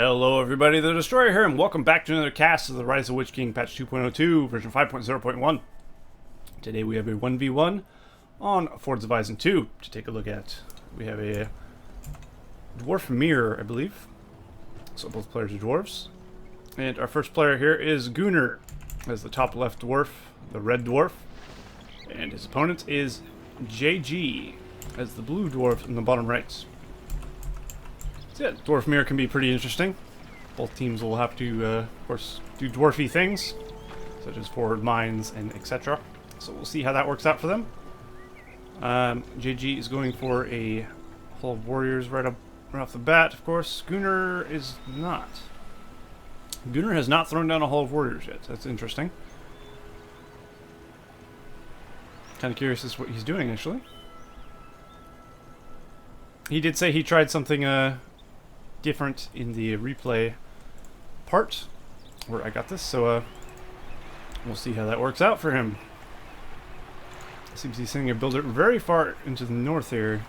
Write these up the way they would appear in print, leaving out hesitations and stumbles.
Hello everybody, the Destroyer here, and welcome back to another cast of the Rise of the Witch King patch 2.02, version 5.0.1. Today we have a 1v1 on Fords of Isen II to take a look at. We have a Dwarf mirror, I believe. So both players are Dwarves. And our first player here is Gunnar, as the top left dwarf, the red dwarf. And his opponent is JG, as the blue dwarf in the bottom right. Yeah, Dwarf Mirror can be pretty interesting. Both teams will have to, of course, do dwarfy things, such as forward mines and etc. So we'll see how that works out for them. JG is going for a Hall of Warriors right off the bat, of course. Gunnar is not. Gunnar has not thrown down a Hall of Warriors yet. That's interesting. Kind of curious as to what he's doing, actually. He did say he tried something, different in the replay part where I got this, so we'll see how that works out for him. Seems he's sending a builder very far into the north here,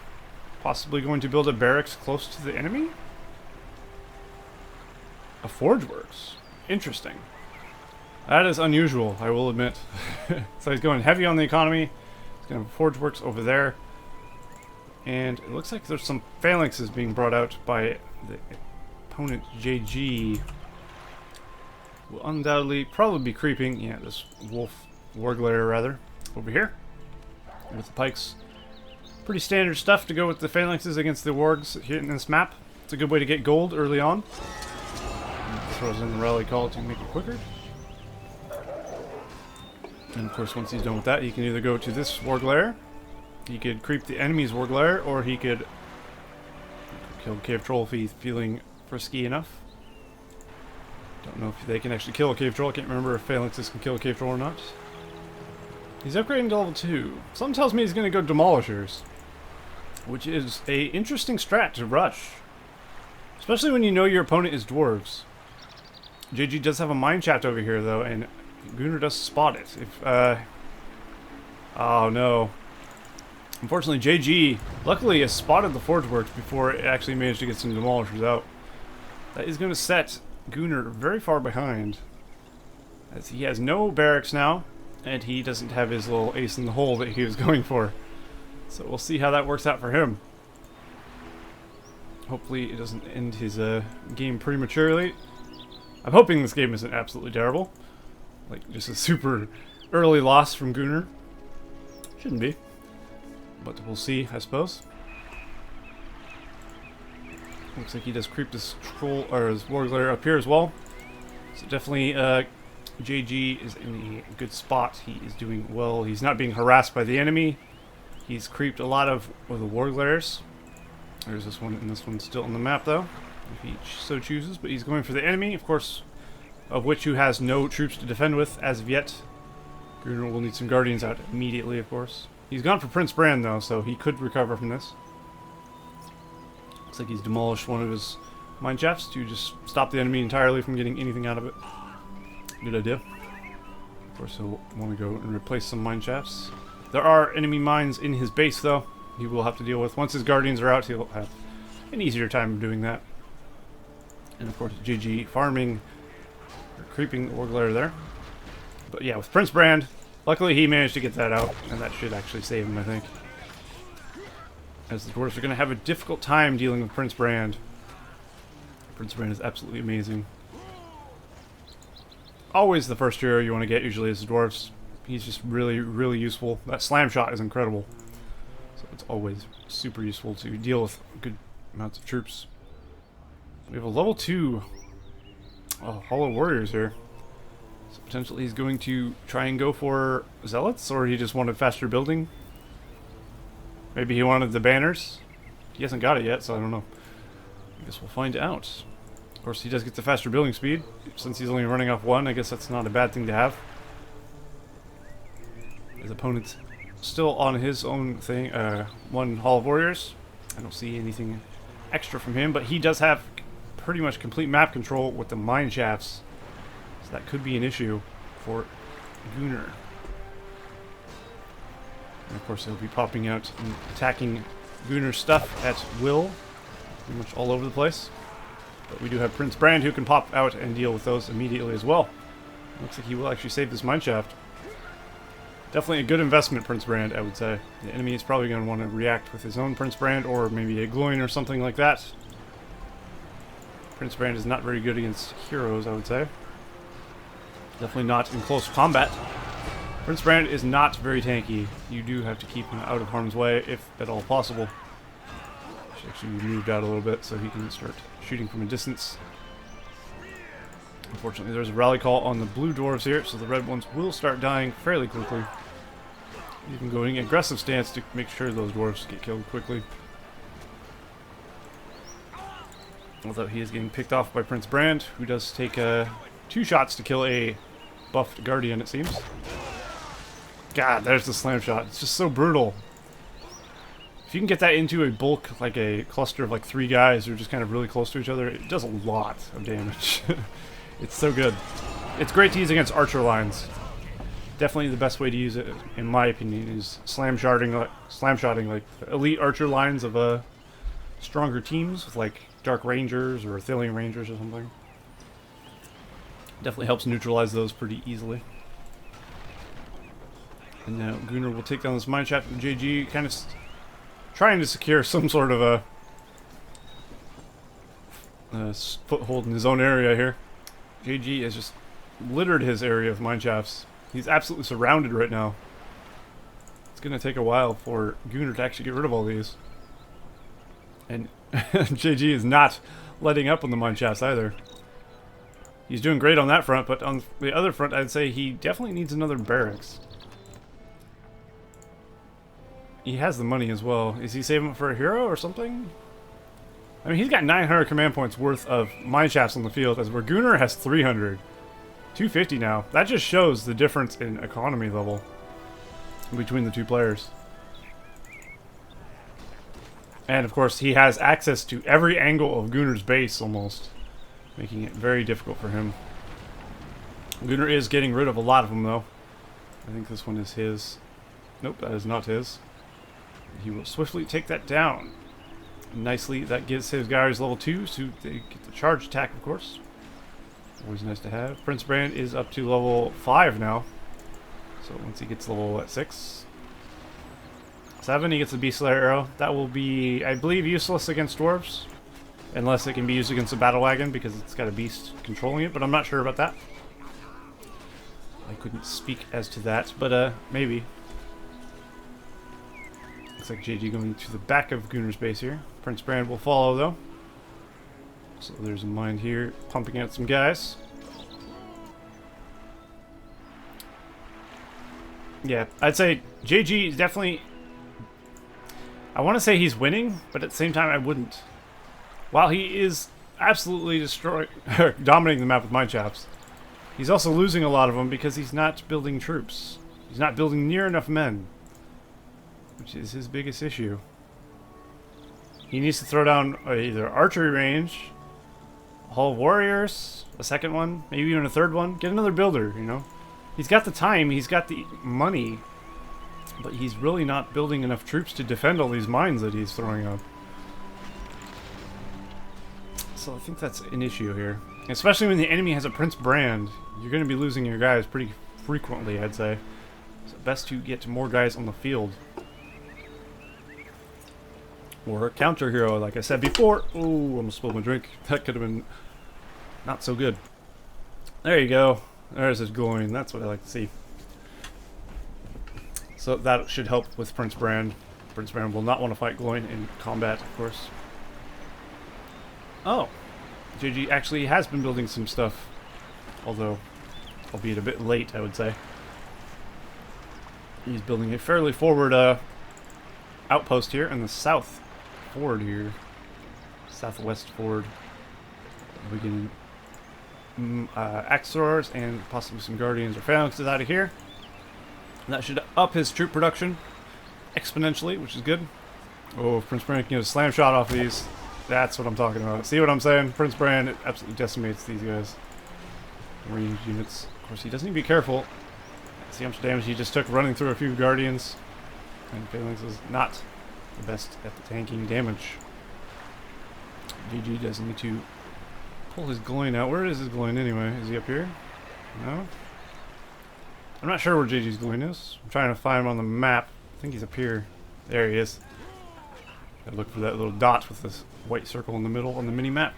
possibly going to build a barracks close to the enemy. A forge works. Interesting. That is unusual, I will admit. So he's going heavy on the economy. He's going to have forge works over there. And it looks like there's some phalanxes being brought out by the opponent JG. Will undoubtedly probably be creeping. Yeah, this wolf warglair rather over here with the pikes. Pretty standard stuff to go with the phalanxes against the wargs here in this map. It's a good way to get gold early on. Throws in the rally call to make it quicker. And of course, once he's done with that, he can either go to this warglair. He could creep the enemy's warglair, or he could kill Cave Troll if he's feeling frisky enough. Don't know if they can actually kill a Cave Troll. I can't remember if phalanxes can kill a Cave Troll or not. He's upgrading to level 2. Something tells me he's going to go Demolishers, which is a interesting strat to rush. Especially when you know your opponent is Dwarves. JG does have a mine shaft over here, though, and Gunnar does spot it. Oh, no. Unfortunately, JG luckily has spotted the forge works before it actually managed to get some demolishers out. That is going to set Gunnar very far behind, as he has no barracks now, and he doesn't have his little ace in the hole that he was going for. So we'll see how that works out for him. Hopefully it doesn't end his game prematurely. I'm hoping this game isn't absolutely terrible. Like, just a super early loss from Gunnar. Shouldn't be. But we'll see, I suppose. Looks like he does creep this troll or his warglair up here as well. So definitely JG is in a good spot. He is doing well. He's not being harassed by the enemy. He's creeped a lot of the warglairs. There's this one, and this one's still on the map though, if he so chooses. But he's going for the enemy, of course, of which who has no troops to defend with as of yet. Gunnar will need some guardians out immediately, of course. He's gone for Prince Brand, though, so he could recover from this. Looks like he's demolished one of his mine shafts to just stop the enemy entirely from getting anything out of it. Good idea. Of course, he'll want to go and replace some mine shafts. There are enemy mines in his base, though, he will have to deal with. Once his guardians are out, he'll have an easier time of doing that. And, of course, GG farming, or creeping the warglair there. But, yeah, with Prince Brand, luckily he managed to get that out, and that should actually save him, I think. As the Dwarves are going to have a difficult time dealing with Prince Brand. Prince Brand is absolutely amazing. Always the first hero you want to get, usually, is the Dwarves. He's just really, really useful. That slam shot is incredible. So it's always super useful to deal with good amounts of troops. We have a level 2 Hall of Warriors here. So potentially he's going to try and go for Zealots, or he just wanted faster building. Maybe he wanted the banners. He hasn't got it yet, so I don't know. I guess we'll find out. Of course, he does get the faster building speed. Since he's only running off 1, I guess that's not a bad thing to have. His opponent's still on his own thing, 1 Hall of Warriors. I don't see anything extra from him, but he does have pretty much complete map control with the mine shafts. That could be an issue for Gunnar. And of course, he'll be popping out and attacking Gunnar's stuff at will, pretty much all over the place. But we do have Prince Brand who can pop out and deal with those immediately as well. Looks like he will actually save this mineshaft. Definitely a good investment, Prince Brand, I would say. The enemy is probably going to want to react with his own Prince Brand, or maybe a Gloin or something like that. Prince Brand is not very good against heroes, I would say. Definitely not in close combat. Prince Brand is not very tanky. You do have to keep him out of harm's way, if at all possible. Should actually be moved out a little bit so he can start shooting from a distance. Unfortunately, there's a rally call on the blue dwarves here, so the red ones will start dying fairly quickly. Even going aggressive stance to make sure those dwarves get killed quickly. Although he is getting picked off by Prince Brand, who does take 2 shots to kill a buffed guardian, it seems. God, there's the slam shot. It's just so brutal. If you can get that into a bulk, like a cluster of like 3 guys who are just kind of really close to each other, it does a lot of damage. It's so good. It's great to use against archer lines. Definitely the best way to use it, in my opinion, is slam shotting like elite archer lines of stronger teams with like Dark Rangers or Athelian Rangers or something. Definitely helps neutralize those pretty easily. And now Gunnar will take down this mineshaft with JG, kind of trying to secure some sort of a foothold in his own area here. JG has just littered his area of mineshafts. He's absolutely surrounded right now. It's going to take a while for Gunnar to actually get rid of all these. And JG is not letting up on the mineshafts either. He's doing great on that front, but on the other front, I'd say he definitely needs another barracks. He has the money as well. Is he saving it for a hero or something? I mean, he's got 900 command points worth of mineshafts on the field, as where Gunnar has 300. 250 now. That just shows the difference in economy level between the two players. And of course, he has access to every angle of Gunnar's base almost, making it very difficult for him. Gunnar is getting rid of a lot of them though. I think this one is his. Nope, that is not his. He will swiftly take that down. Nicely, that gives his guys level 2, so they get the charge attack, of course. Always nice to have. Prince Brand is up to level 5 now. So once he gets level 6, 7, he gets the Beast Slayer arrow. That will be, I believe, useless against dwarves. Unless it can be used against a battle wagon, because it's got a beast controlling it, but I'm not sure about that. I couldn't speak as to that, but maybe. Looks like JG going to the back of Gunnar's base here. Prince Brand will follow, though. So there's a mine here, pumping out some guys. Yeah, I'd say JG is definitely... I want to say he's winning, but at the same time I wouldn't. While he is absolutely dominating the map with mineshafts, he's also losing a lot of them because he's not building troops. He's not building near enough men, which is his biggest issue. He needs to throw down either archery range, a Hall of Warriors, a second one, maybe even a third one. Get another builder, you know. He's got the time, he's got the money, but he's really not building enough troops to defend all these mines that he's throwing up. So I think that's an issue here. Especially when the enemy has a Prince Brand, you're going to be losing your guys pretty frequently, I'd say. So best to get more guys on the field. Or a counter hero, like I said before. Ooh, almost spilled my drink. That could have been not so good. There you go. There's his Gloin. That's what I like to see. So that should help with Prince Brand. Prince Brand will not want to fight Gloin in combat, of course. Oh. JG actually has been building some stuff. Although, albeit a bit late, I would say. He's building a fairly forward outpost here in the south forward here. Southwest forward. We can Axors and possibly some Guardians or Phalanxes out of here. And that should up his troop production exponentially, which is good. Oh, if Prince Brand can get a slam shot off these, that's what I'm talking about. See what I'm saying? Prince Brand absolutely decimates these guys. Ranged units. Of course, he does need to be careful. See how much damage he just took running through a few Guardians. And Phalanx is not the best at the tanking damage. GG does need to Pull his gloin out. Where is his gloin anyway? Is he up here? No? I'm not sure where JG's gloin is. I'm trying to find him on the map. I think he's up here. There he is. Gotta look for that little dot with this white circle in the middle on the mini-map.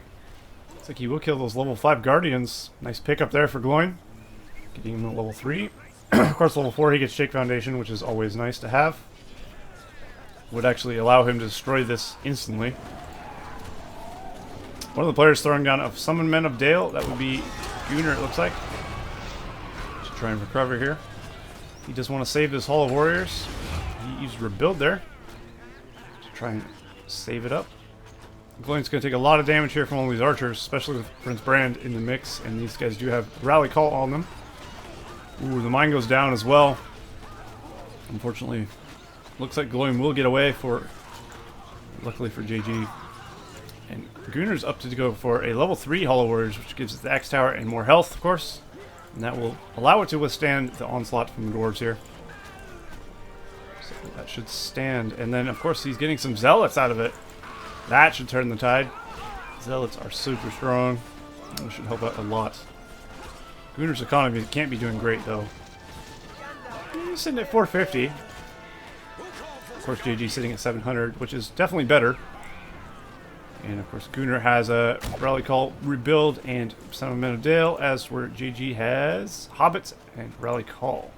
Looks like he will kill those level 5 guardians. Nice pick up there for gloin. Getting him to level 3. Of course, level 4 he gets Shake Foundation, which is always nice to have. Would actually allow him to destroy this instantly. One of the players throwing down a Summon Men of Dale. That would be Gunnar, it looks like. Just try and recover here. He does want to save this Hall of Warriors. He used Rebuild there to try and save it up. Gloin's going to take a lot of damage here from all these archers, especially with Prince Brand in the mix, and these guys do have Rally Call on them. Ooh, the mine goes down as well. Unfortunately, looks like Gloin will get away for, luckily for JG. And Gunnar's up to go for a level 3 Hollow Warriors, which gives it the Axe Tower and more health, of course. And that will allow it to withstand the onslaught from the Dwarves here. So that should stand. And then, of course, he's getting some Zealots out of it. That should turn the tide. Zealots are super strong. That should help out a lot. Gunnar's economy can't be doing great, though. He's sitting at 450. Of course, JG sitting at 700, which is definitely better. And of course, Gunnar has a Rally Call, Rebuild, and Son of Men of Dale, as where JG has Hobbits and Rally Call.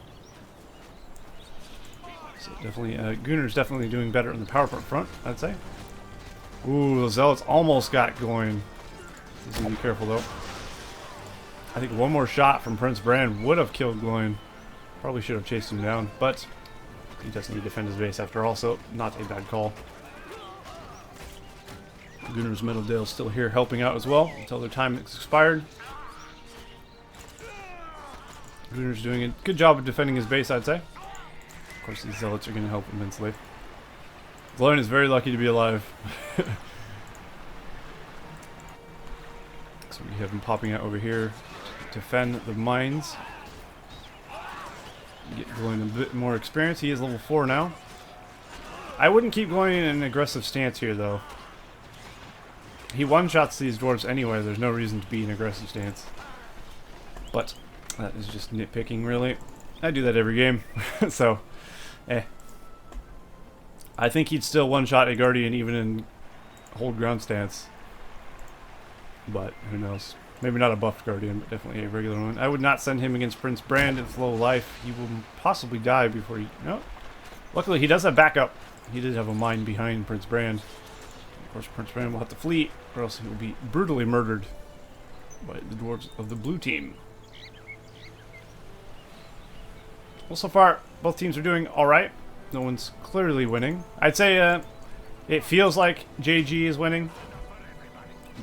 So definitely, Gunnar's definitely doing better on the power front, I'd say. Ooh, the Zealots almost got going. He's gonna be careful though. I think one more shot from Prince Brand would have killed Gloin. Probably should have chased him down, but he does need to defend his base after all, so not a bad call. Gunnar's Metal Dale still here helping out as well until their time has expired. Gunnar's doing a good job of defending his base, I'd say. Of course, these Zealots are going to help immensely. Gloin is very lucky to be alive. So we have him popping out over here to defend the mines. Get Gloin a bit more experience. He is level 4 now. I wouldn't keep Gloin in an aggressive stance here, though. He one-shots these dwarves anyway. There's no reason to be in an aggressive stance. But that is just nitpicking, really. I do that every game. So, I think he'd still one-shot a guardian even in hold ground stance. But who knows? Maybe not a buffed guardian, but definitely a regular one. I would not send him against Prince Brand. It's low life. He will possibly die before he... No. Luckily, he does have backup. He did have a mine behind Prince Brand. Of course, Prince Brand will have to flee, or else he will be brutally murdered by the dwarves of the blue team. Well, so far, both teams are doing alright. No one's clearly winning. I'd say it feels like JG is winning,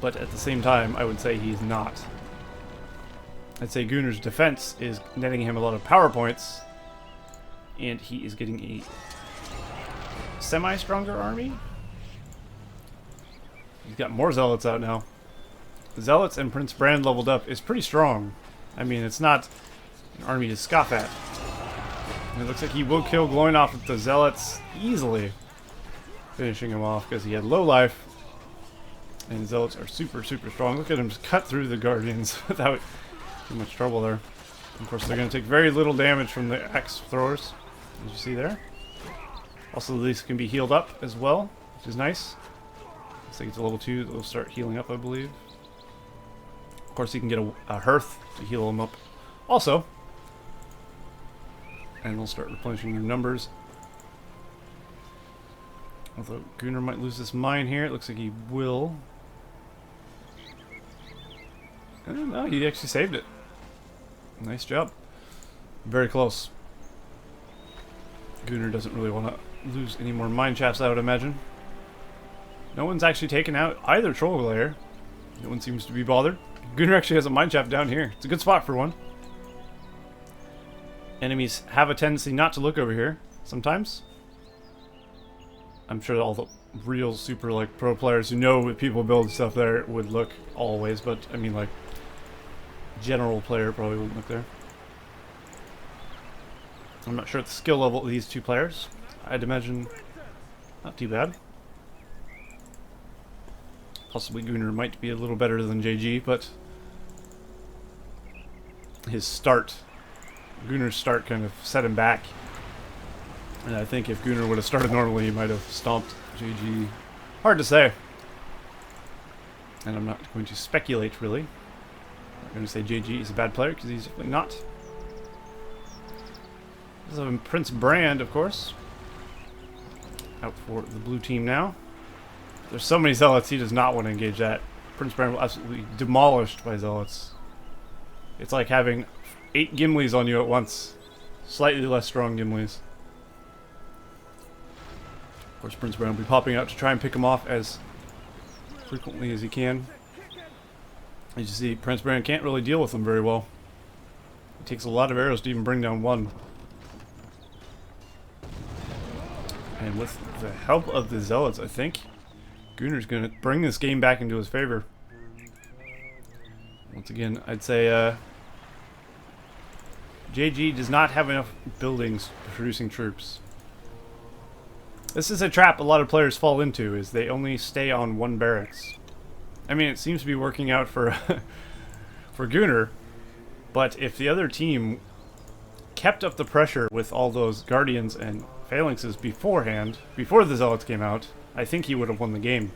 but at the same time, I would say he's not. I'd say Gunnar's defense is netting him a lot of power points, and he is getting a semi-stronger army. He's got more Zealots out now. The Zealots and Prince Brand leveled up is pretty strong. I mean, it's not an army to scoff at. And it looks like he will kill Gloin off with the Zealots easily, finishing him off because he had low life. And Zealots are super, super strong. Look at him just cut through the Guardians without too much trouble there. Of course, they're going to take very little damage from the axe throwers, as you see there. Also, these can be healed up as well, which is nice. Once they get to level 2, they'll start healing up, I believe. Of course, you can get a hearth to heal them up also. And they'll start replenishing their numbers. Although Gunnar might lose this mine here. It looks like he will. No, he actually saved it. Nice job. Very close. Gunnar doesn't really want to lose any more mine shafts, I would imagine. No one's actually taken out either Troll Lair. No one seems to be bothered. Gunnar actually has a mine shaft down here. It's a good spot for one. Enemies have a tendency not to look over here sometimes. I'm sure all the real super like pro players who know what people build stuff there would look always, but I mean like general player probably wouldn't look there. I'm not sure at the skill level of these two players. I'd imagine not too bad. Possibly Gunnar might be a little better than JG, but his start, Gunnar's start kind of set him back. And I think if Gunnar would have started normally, he might have stomped JG. Hard to say. And I'm not going to speculate, really. I'm going to say JG is a bad player, because he's definitely not. So Prince Brand, of course. Out for the blue team now. There's so many Zealots, he does not want to engage that. Prince Brand will absolutely demolished by Zealots. It's like having 8 Gimlis on you at once. Slightly less strong Gimlis. Of course, Prince Brand will be popping out to try and pick him off as frequently as he can. As you see, Prince Brand can't really deal with them very well. It takes a lot of arrows to even bring down one. And with the help of the Zealots, I think Gunnar's going to bring this game back into his favor. Once again, I'd say JG does not have enough buildings producing troops. This is a trap a lot of players fall into, is they only stay on one barracks. I mean, it seems to be working out for for Gunnar, but if the other team kept up the pressure with all those Guardians and Phalanxes beforehand, before the Zealots came out, I think he would have won the game.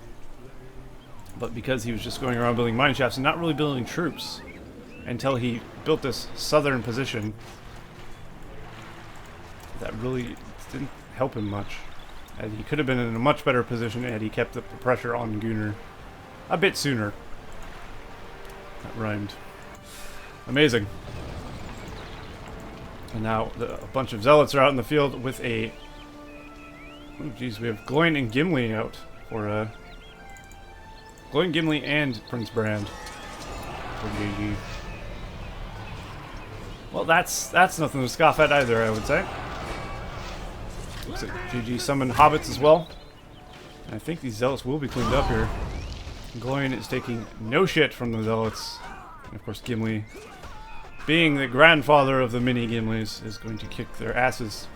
But because he was just going around building mine shafts and not really building troops until he built this southern position, that really didn't help him much. And he could have been in a much better position had he kept up the pressure on Gunnar a bit sooner. That rhymed. Amazing. And now a bunch of Zealots are out in the field with a... Oh geez, we have Gloin and Gimli out for Gloin, Gimli, and Prince Brand for GG. Well, that's nothing to scoff at either, I would say. Looks like GG summoned hobbits as well. And I think these Zealots will be cleaned up here. Gloin is taking no shit from the Zealots. And of course, Gimli, being the grandfather of the mini Gimlis, is going to kick their asses.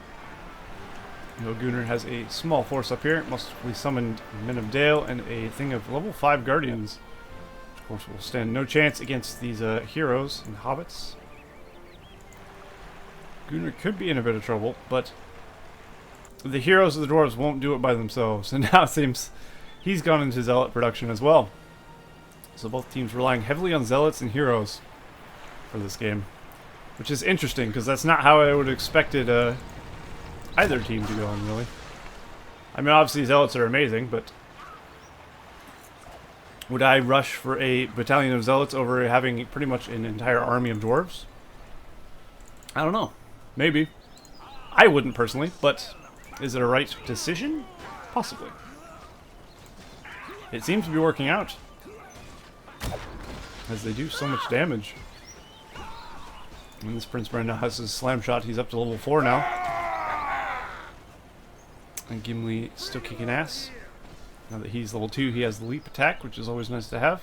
You know, Gunnar has a small force up here. Mostly summoned Men of Dale and a thing of level 5 Guardians. Of course, will stand no chance against these heroes and hobbits. Gunnar could be in a bit of trouble, but the heroes of the Dwarves won't do it by themselves. And now it seems he's gone into Zealot production as well. So both teams relying heavily on Zealots and heroes for this game. Which is interesting, because that's not how I would have expected either team to go on, really. I mean, obviously Zealots are amazing, but would I rush for a battalion of Zealots over having pretty much an entire army of Dwarves? I don't know. Maybe. I wouldn't personally, but is it a right decision? Possibly. It seems to be working out, as they do so much damage. And this Prince Brand now has his slam shot. He's up to level 4 now. And Gimli still kicking ass. Now that he's level 2, he has the leap attack, which is always nice to have.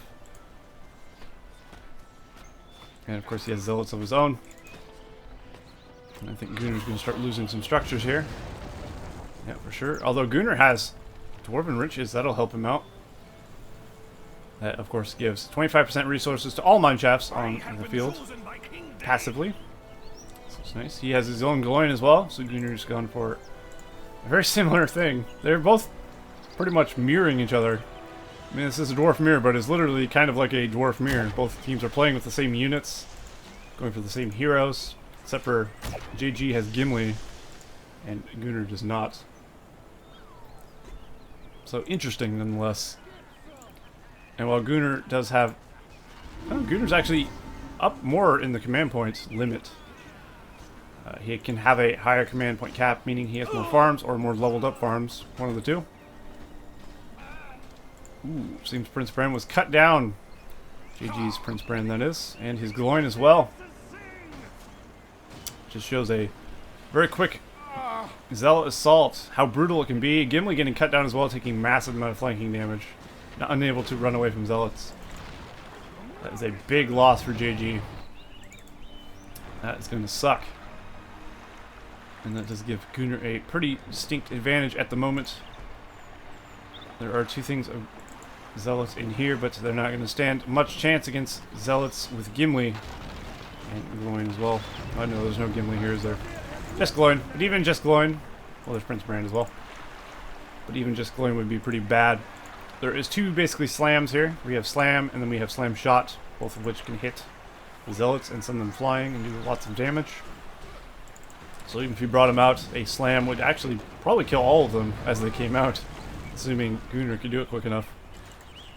And of course he has Zealots of his own. And I think Gunnar's going to start losing some structures here. Yeah, for sure. Although Gunnar has Dwarven Riches, that'll help him out. That, of course, gives 25% resources to all mine shafts on the field, passively. So it's nice. He has his own Gloin as well, so Gunnar's gone for a very similar thing. They're both pretty much mirroring each other. I mean, this is a dwarf mirror, but it's literally kind of like a dwarf mirror. Both teams are playing with the same units, going for the same heroes, except for JG has Gimli, and Gunnar does not. So interesting, nonetheless. And while Gunnar does have... Oh, Gunnar's actually up more in the command point limit. He can have a higher command point cap, meaning he has more farms or more leveled up farms. One of the two. Ooh, seems Prince Brand was cut down. GG's Prince Brand, that is. And his Gloin as well. Just shows a very quick Zealot assault. How brutal it can be. Gimli getting cut down as well, taking massive amount of flanking damage. Not unable to run away from Zealots. That is a big loss for JG. That is going to suck. And that does give Gunnar a pretty distinct advantage at the moment. There are two things Zealots in here, but they're not going to stand much chance against Zealots with Gimli. And Gloin as well. Oh no, there's no Gimli here, is there? Just Gloin. But even just Gloin... Well, there's Prince Brand as well. But even just Gloin would be pretty bad. There is two basically slams here. We have Slam, and then we have Slam Shot, both of which can hit the Zealots and send them flying and do lots of damage. So even if you brought them out, a Slam would actually probably kill all of them as they came out. Assuming Gunnar could do it quick enough.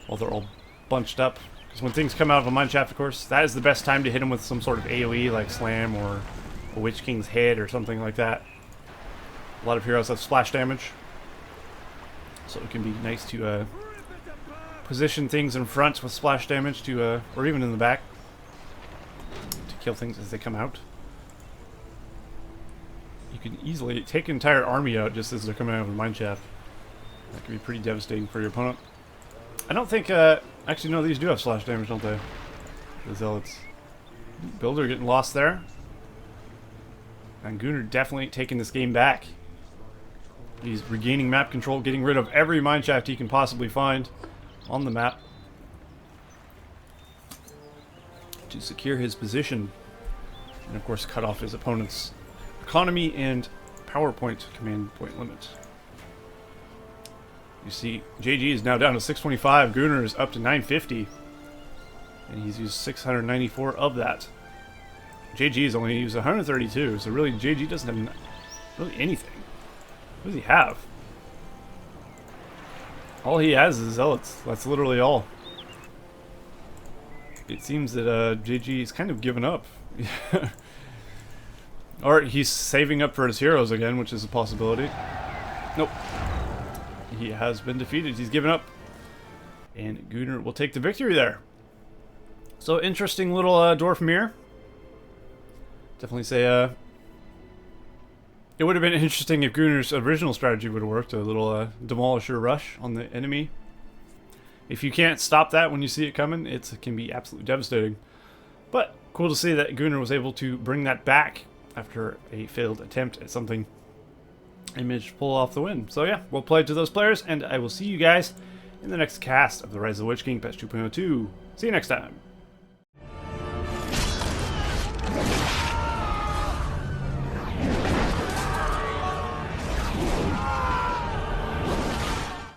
While they're all bunched up. Because when things come out of a mineshaft, of course, that is the best time to hit them with some sort of AoE like Slam or a Witch King's Head or something like that. A lot of heroes have splash damage. So it can be nice to position things in front with splash damage to, or even in the back, to kill things as they come out. You can easily take an entire army out just as they're coming out of a mineshaft. That can be pretty devastating for your opponent. I don't think, actually no, these do have splash damage, don't they? The Zealots. Builder getting lost there. And Gunnar definitely taking this game back. He's regaining map control, getting rid of every mineshaft he can possibly find on the map to secure his position. And of course cut off his opponent's economy and power point command point limit. You see, JG is now down to 625, Gunnar is up to 950. And he's used 694 of that. JG has only used 132, so really JG doesn't have really anything. What does he have? All he has is Zealots. That's literally all. It seems that JG is kind of given up. Or he's saving up for his heroes again, which is a possibility. Nope. He has been defeated. He's given up. And Gunnar will take the victory there. So interesting little dwarf mirror. Definitely say it would have been interesting if Gunnar's original strategy would have worked. A little demolisher rush on the enemy. If you can't stop that when you see it coming, it can be absolutely devastating. But cool to see that Gunnar was able to bring that back after a failed attempt at something and managed to pull off the win. So yeah, well played to those players, and I will see you guys in the next cast of the Rise of the Witch King patch 2.02. See you next time.